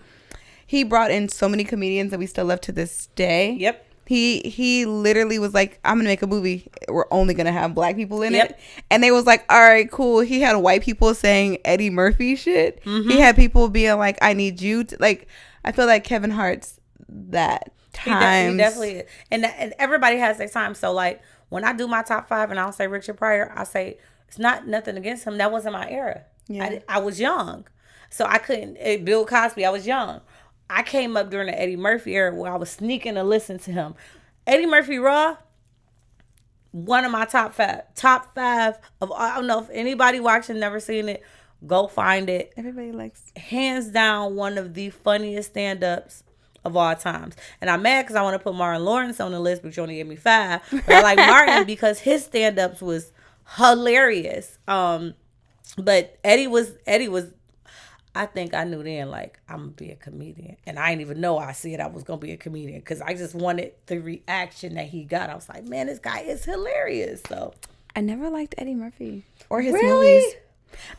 He brought in so many comedians that we still love to this day. Yep. He literally was like, I'm gonna make a movie. We're only gonna have black people in it. And they was like, all right, cool. He had white people saying Eddie Murphy shit. He had people being like, I need you to, like, I feel like Kevin Hart's that time. He definitely is. And everybody has their time. So like when I do my top 5 and I don't say Richard Pryor, I say it's not nothing against him. That wasn't my era. Yeah. I was young. So I couldn't. Bill Cosby, I was young. I came up during the Eddie Murphy era where I was sneaking to listen to him. Eddie Murphy Raw, one of my top five of all. I don't know if anybody watching never seen it, go find it. Everybody likes. Hands down, one of the funniest stand-ups of all times. And I'm mad because I want to put Martin Lawrence on the list, but you only gave me 5. But I like Martin because his stand-ups was hilarious. But Eddie was. I think I knew then, like, I'm going to be a comedian. And I didn't even know I said I was going to be a comedian because I just wanted the reaction that he got. I was like, man, this guy is hilarious. So I never liked Eddie Murphy or his movies.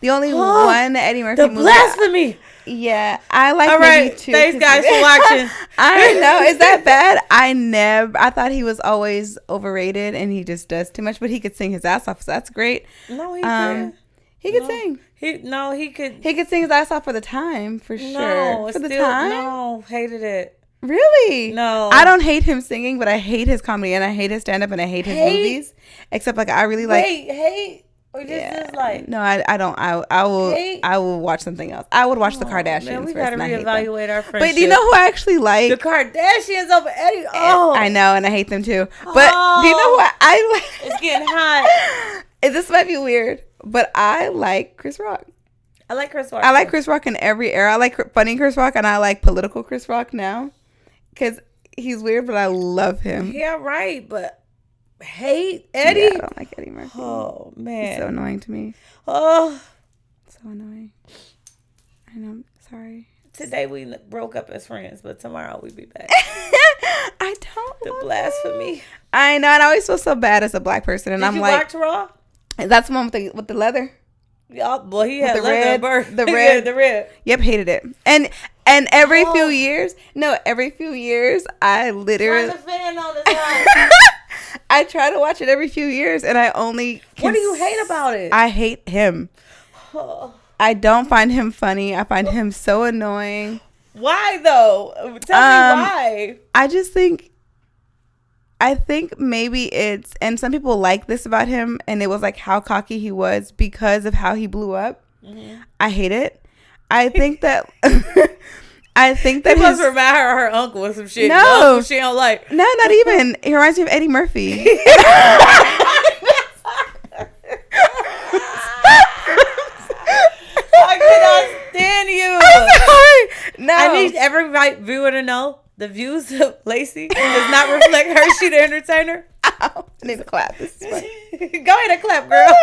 The only one Eddie Murphy movie. The blasphemy. Yeah, I like all maybe right, 2. Thanks, guys, for watching. I know. Is that bad? I thought he was always overrated and he just does too much, but he could sing his ass off, so that's great. No, he could. He could sing. He could. He could sing his ass off for the time, for sure. No, for the time. No, hated it. Really? No. I don't hate him singing, but I hate his comedy and I hate his stand-up and I hate his movies. Except like I really like. Hate. Or just dislike. No, I don't. I will watch something else. I would watch the Kardashians. Man, we first gotta reevaluate our friendship. But do you know who I actually like? The Kardashians over Eddie. Oh, I know, and I hate them too. But do you know what I like? It's getting hot. This might be weird, but I like Chris Rock. I like Chris Rock. I like Chris Rock in every era. I like funny Chris Rock, and I like political Chris Rock now. Because he's weird, but I love him. Yeah, right. But hate Eddie. Yeah, I don't like Eddie Murphy. Oh man, He's so annoying to me. Oh, So annoying. I know. Sorry. today we broke up as friends, but tomorrow we be back. I don't. The love blasphemy. him. I know, and I always feel so bad as a black person, and Did I'm you like, watch Raw? that's the one with the leather. Yeah, boy, he had the leather red, bird. the Yeah, red, the red. Yep, hated it. And every few years, I literally Turn the fan on the side. I try to watch it every few years, and I only. What do you hate about it? I hate him. Oh. I don't find him funny. I find him so annoying. Why though? Tell me why. I think maybe it's, and some people like this about him, and it was like how cocky he was because of how he blew up. Mm-hmm. I hate it. I think that he must remind her uncle or some shit. No, she don't like. No, not even. He reminds me of Eddie Murphy. I cannot stand you. I'm sorry. No, I need every viewer to know the views of Lacie does not reflect HerShe The Entertainer. Ow, I need to clap. This is funny. Go ahead and clap, girl.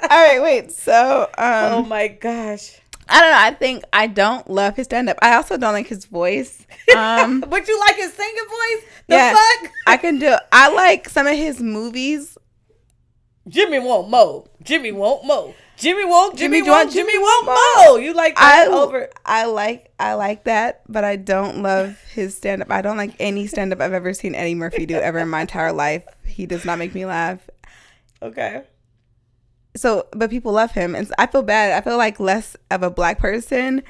All right, wait. So, oh my gosh. I don't know. I think I don't love his stand up. I also don't like his voice. But you like his singing voice? The yeah, fuck? I can do. I like some of his movies. Jimmy won't mow. Jimmy won't mow. Jimmy won't mow. You like that I like that, but I don't love his stand up. I don't like any stand up I've ever seen Eddie Murphy do ever in my entire life. He does not make me laugh. Okay. So, but people love him, and I feel bad. I feel like less of a black person.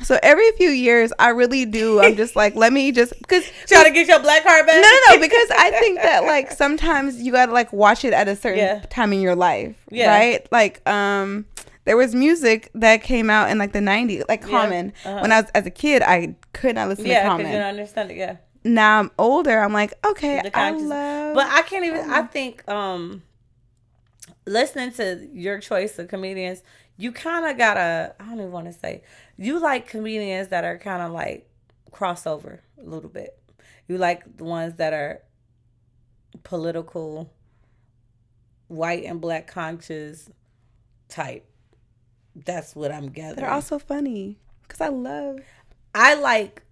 So every few years, I really do. I'm just like, let me just try to get your black card back. No, because I think that like sometimes you gotta like watch it at a certain time in your life, right? Like, there was music that came out in like the 90s, like Common. When I was as a kid, I could not listen to Common. Yeah, because you don't understand it. Yeah. Now I'm older. I'm like, okay, but I can't even. I think listening to your choice of comedians, you kind of gotta, I don't even want to say, you like comedians that are kind of like crossover a little bit. You like the ones that are political, white and black conscious type. That's what I'm gathering. They're also funny because I like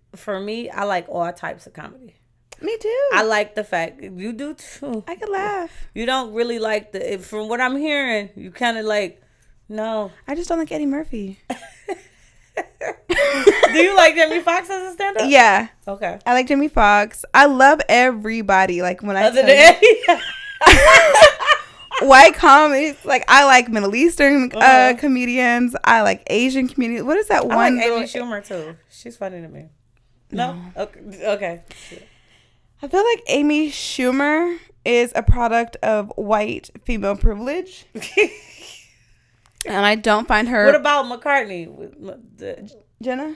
all types of comedy. Me too. I like the fact you do too. I can laugh. You don't really like from what I'm hearing, you kind of like, no. I just don't like Eddie Murphy. Do you like Jamie Foxx as a stand-up? Yeah. Okay. I like Jamie Foxx. I love everybody. Like when Other than Eddie. White comedies, like I like Middle Eastern comedians. I like Asian comedians. What is that one? I like Amy Schumer too. She's funny to me. No? Okay. I feel like Amy Schumer is a product of white female privilege. And I don't find her... What about McCartney? Jenna?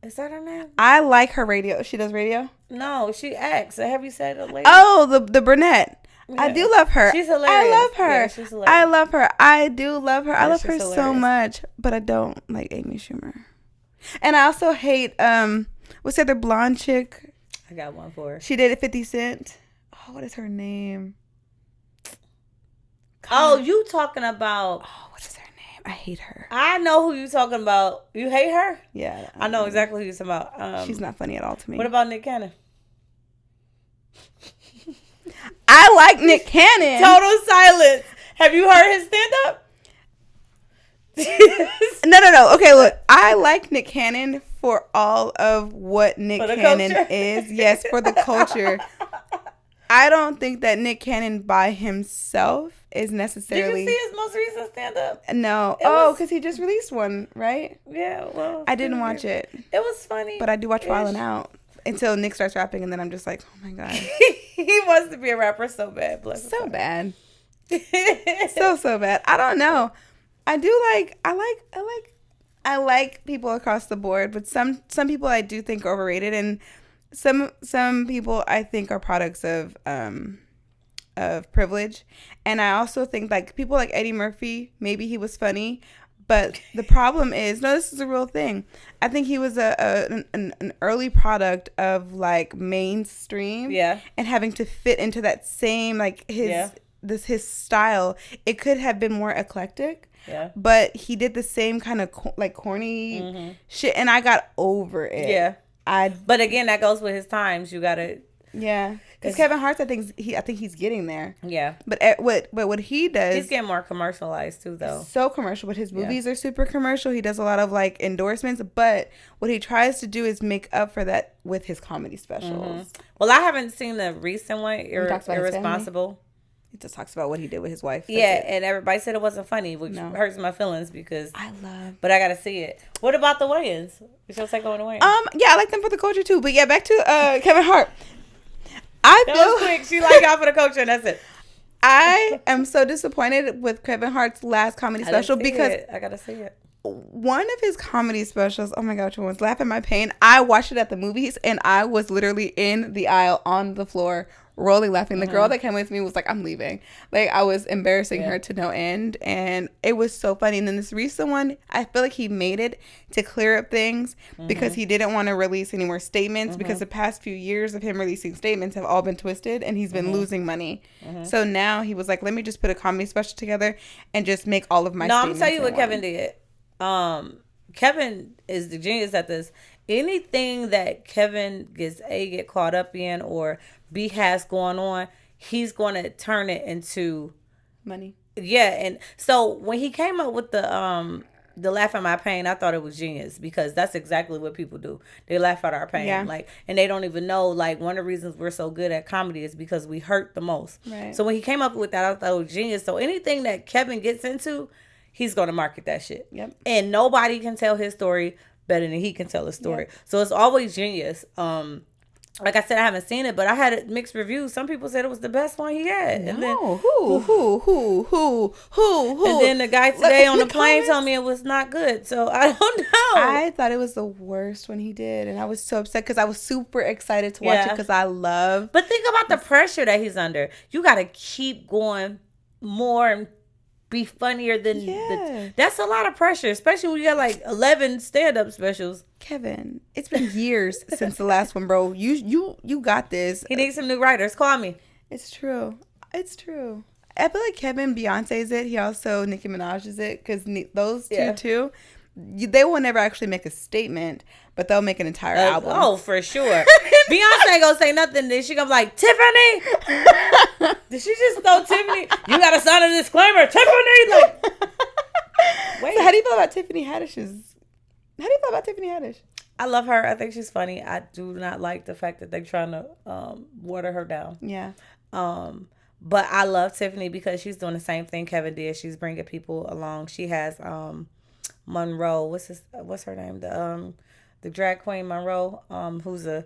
Is that her name? I like her radio. She does radio? No, she acts. Have you said it lady? Oh, the brunette. Yeah. I do love her. She's hilarious. I love her. Yeah, she's hilarious. I love her. I do love her. Yeah, I love her hilarious. so much. But I don't like Amy Schumer. And I also hate... what's the other blonde chick? I got one for her. She did 50 Cent. Oh, what is her name? Oh, you talking about... Oh, what is her name? I hate her. I know who you talking about. You hate her? Yeah. I know exactly who you're talking about. She's not funny at all to me. What about Nick Cannon? I like Nick Cannon. Total silence. Have you heard his stand-up? No. Okay, look. I like Nick Cannon for all of what Nick Cannon is. Yes, for the culture. I don't think that Nick Cannon by himself is necessarily... Did you see his most recent stand-up? No. Because he just released one, right? Yeah, well... I didn't watch it. It was funny. But I do watch Wildin' Out. Until Nick starts rapping, and then I'm just like, oh my God. He wants to be a rapper so bad. Bless so bad. So bad. I don't know. I like people across the board, but some people I do think are overrated, and some people I think are products of privilege. And I also think like people like Eddie Murphy, maybe he was funny, But the problem is, no, this is a real thing. I think he was an early product of like mainstream, and having to fit into that same like his style. It could have been more eclectic, but he did the same kind of like corny shit, and I got over it. Yeah, but again, that goes with his times. You gotta. Yeah, because Kevin Hart, I think he's getting there. Yeah, but what he does, he's getting more commercialized too, though. So commercial, but his movies are super commercial. He does a lot of like endorsements, but what he tries to do is make up for that with his comedy specials. Well, I haven't seen the recent one, Irresponsible. He just talks about what he did with his wife. And everybody said it wasn't funny, which hurts my feelings because but I gotta see it. What about the Wayans? What's your take on the Wayans? Yeah, I like them for the culture too. But yeah, back to Kevin Hart. That was quick. She like out for the culture, and that's it. I am so disappointed with Kevin Hart's last comedy special because I gotta see it. One of his comedy specials, oh my god, which one was Laugh at My Pain? I watched it at the movies, and I was literally in the aisle on the floor rolling laughing. The girl that came with me was like, I'm leaving. Like, I was embarrassing her to no end, and it was so funny. And then this recent one, I feel like he made it to clear up things because he didn't want to release any more statements because the past few years of him releasing statements have all been twisted, and he's been losing money. So now he was like, let me just put a comedy special together and just make all of my statements. I'm gonna tell you what Kevin did. Kevin is the genius at this. Anything that Kevin get caught up in or B has going on, he's going to turn it into money. Yeah, and so when he came up with the Laugh at My Pain, I thought it was genius because that's exactly what people do. They laugh at our pain, like, and they don't even know. Like, one of the reasons we're so good at comedy is because we hurt the most. Right. So when he came up with that, I thought it was genius. So anything that Kevin gets into, he's going to market that shit. Yep. And nobody can tell his story better than he can tell his story. Yep. So it's always genius. Like I said, I haven't seen it, but I had mixed reviews. Some people said it was the best one he had. No, and then, who? And then the guy today on the plane told me it was not good. So I don't know. I thought it was the worst one he did, and I was so upset because I was super excited to watch it because I love. But think about the pressure that he's under. You got to keep going more and be funnier than that's a lot of pressure, especially when you got like 11 stand-up specials. Kevin, it's been years since the last one, bro. You got this. He needs some new writers. Call me. It's true. I feel like Kevin Beyonce's it. He also Nicki Minaj's it because those two they will never actually make a statement, but they'll make an entire album. Oh, for sure. Beyonce ain't gonna say nothing. Then she gonna be like, Tiffany. Did she just throw Tiffany? You gotta sign a disclaimer, Tiffany. Like, wait. So how do you feel about Tiffany Haddish? I love her. I think she's funny. I do not like the fact that they're trying to water her down. Yeah. But I love Tiffany because she's doing the same thing Kevin did. She's bringing people along. She has Monroe. What's her name? The drag queen Monroe. Who's a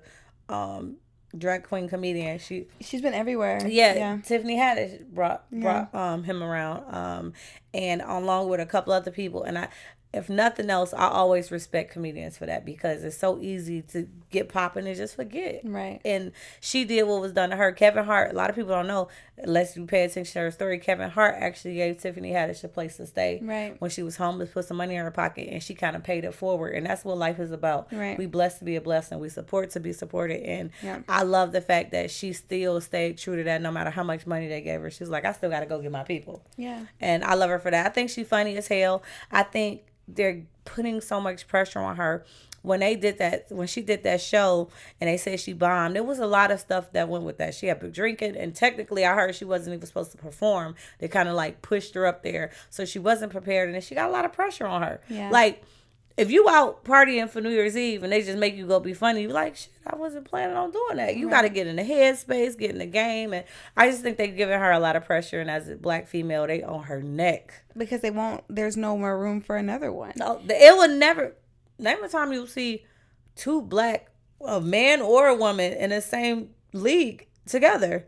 drag queen comedian. She's been everywhere. Yeah. Tiffany Haddish brought him around. And along with a couple other people. And if nothing else, I always respect comedians for that because it's so easy to get popping and just forget. Right. And she did what was done to her. Kevin Hart, a lot of people don't know, unless you pay attention to her story, Kevin Hart actually gave Tiffany Haddish a place to stay. Right. When she was homeless, put some money in her pocket, and she kind of paid it forward. And that's what life is about. Right. We blessed to be a blessing. We support to be supported. And I love the fact that she still stayed true to that no matter how much money they gave her. She's like, I still got to go get my people. Yeah. And I love her for that. I think she's funny as hell. I think they're putting so much pressure on her. When she did that show and they said she bombed, there was a lot of stuff that went with that. She had been drinking, and technically I heard she wasn't even supposed to perform. They kind of like pushed her up there, so she wasn't prepared, and then she got a lot of pressure on her. Yeah. Like, if you out partying for New Year's Eve and they just make you go be funny, you're like, shit, I wasn't planning on doing that. You got to get in the headspace, get in the game. And I just think they're giving her a lot of pressure. And as a black female, they on her neck. Because there's no more room for another one. No, it would never, name a time you'll see two black, a man or a woman in the same league together.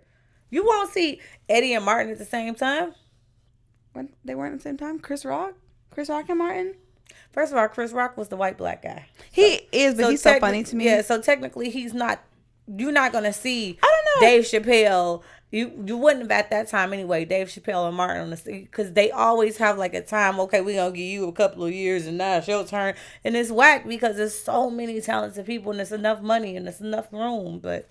You won't see Eddie and Martin at the same time. When they weren't at the same time? Chris Rock and Martin? First of all, Chris Rock was the white black guy. He is, but he's so funny to me. Yeah, so technically you're not going to see I don't know. Dave Chappelle You wouldn't have at that time anyway, Dave Chappelle and Martin on the because they always have like a time, okay, we're going to give you a couple of years and now it's your turn. And it's whack because there's so many talented people and there's enough money and there's enough room. But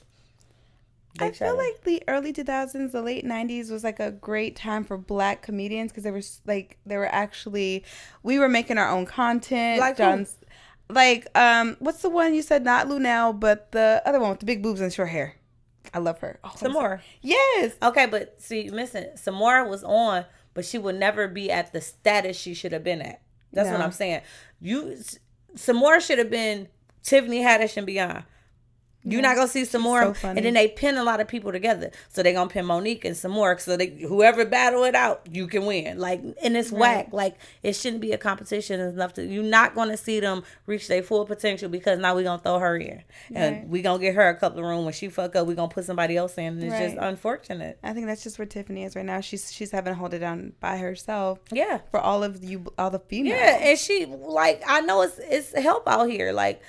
I feel like the early 2000s, the late 90s was like a great time for black comedians because we were making our own content. Like John's, what's the one you said? Not Lunel, but the other one with the big boobs and short hair. I love her. Oh, Samora. Yes. Okay, but see, you're missing. Samora was on, but she would never be at the status she should have been at. That's what I'm saying. Samora should have been Tiffany Haddish and beyond. You're not gonna see some more, and then they pin a lot of people together. So they gonna pin Monique and some more. So whoever battle it out, you can win. Like, and it's whack. Like, it shouldn't be a competition enough to. You're not gonna see them reach their full potential because now we gonna throw her in, and we gonna get her a couple of rooms. When she fuck up, we gonna put somebody else in. And it's just unfortunate. I think that's just where Tiffany is right now. She's having to hold it down by herself. Yeah. For all the females. Yeah, and she I know it's help out here. Like.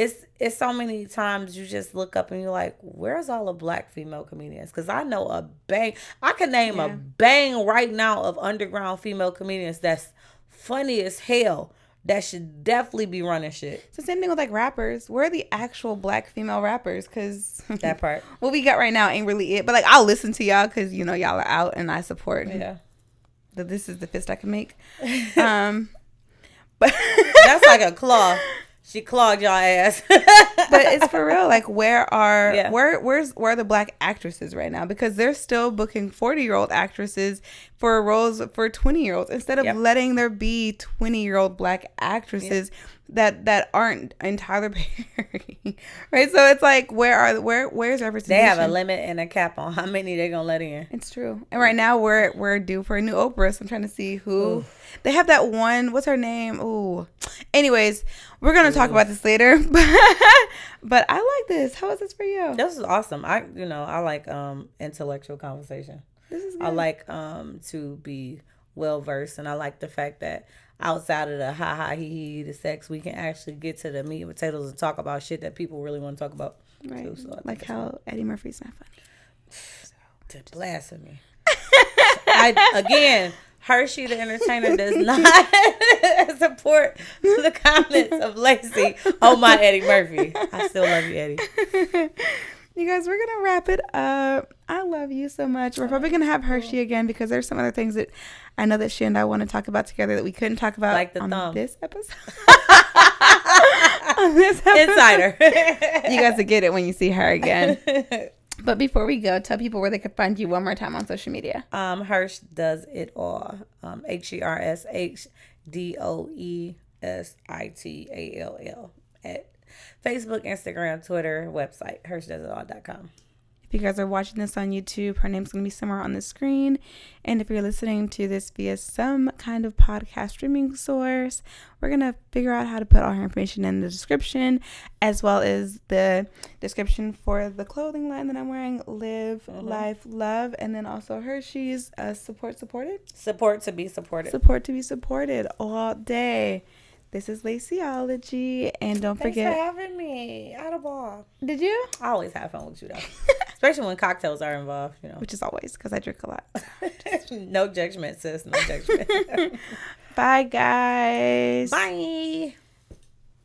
It's so many times you just look up and you're like, where's all the black female comedians? Because I know I can name a bang right now of underground female comedians that's funny as hell that should definitely be running shit. It's the same thing with like rappers. Where are the actual black female rappers? Because that part. What we got right now ain't really it. But like, I'll listen to y'all because, y'all are out and I support. Yeah. This is the fist I can make. But that's like a claw. She clogged y'all ass. But it's for real. Like, where are the black actresses right now? Because they're still booking 40-year-old actresses for roles for 20-year-olds instead of letting there be 20-year-old black actresses that aren't in Tyler Perry. Right? So it's like, where's representation? They have a limit and a cap on how many they're gonna let in. It's true. And right now we're due for a new Oprah. So I'm trying to see who. They have that one. What's her name? Ooh. Anyways, we're gonna talk about this later. But I like this. How is this for you? This is awesome. I like intellectual conversation. This is good. I like to be well versed, and I like the fact that outside of the ha ha he he the sex, we can actually get to the meat and potatoes and talk about shit that people really want to talk about. Right. Too, so like how Eddie Murphy's not funny. To blasphemy. Again. HerShe The Entertainer does not support the comments of Lacie on my Eddie Murphy. I still love you, Eddie. You guys, we're going to wrap it up. I love you so much. We're probably going to have HerShe again because there's some other things that I know that she and I want to talk about together that we couldn't talk about like the on thumb. This episode. On this episode. Insider. You guys will get it when you see her again. But before we go, tell people where they can find you one more time on social media. HerShe Does It All. HerShe at Facebook, Instagram, Twitter, website, HerSheDoesItAll.com. If you guys are watching this on YouTube, her name's going to be somewhere on the screen. And if you're listening to this via some kind of podcast streaming source, we're going to figure out how to put all her information in the description, as well as the description for the clothing line that I'm wearing, Live, Life, Love. And then also HerShe's Support to be supported all day. This is LACIOLOgy, and don't forget. Thanks for having me. I had a ball. Did you? I always have fun with you, though. Especially when cocktails are involved, Which is always, because I drink a lot. No judgment, sis. No judgment. Bye, guys. Bye.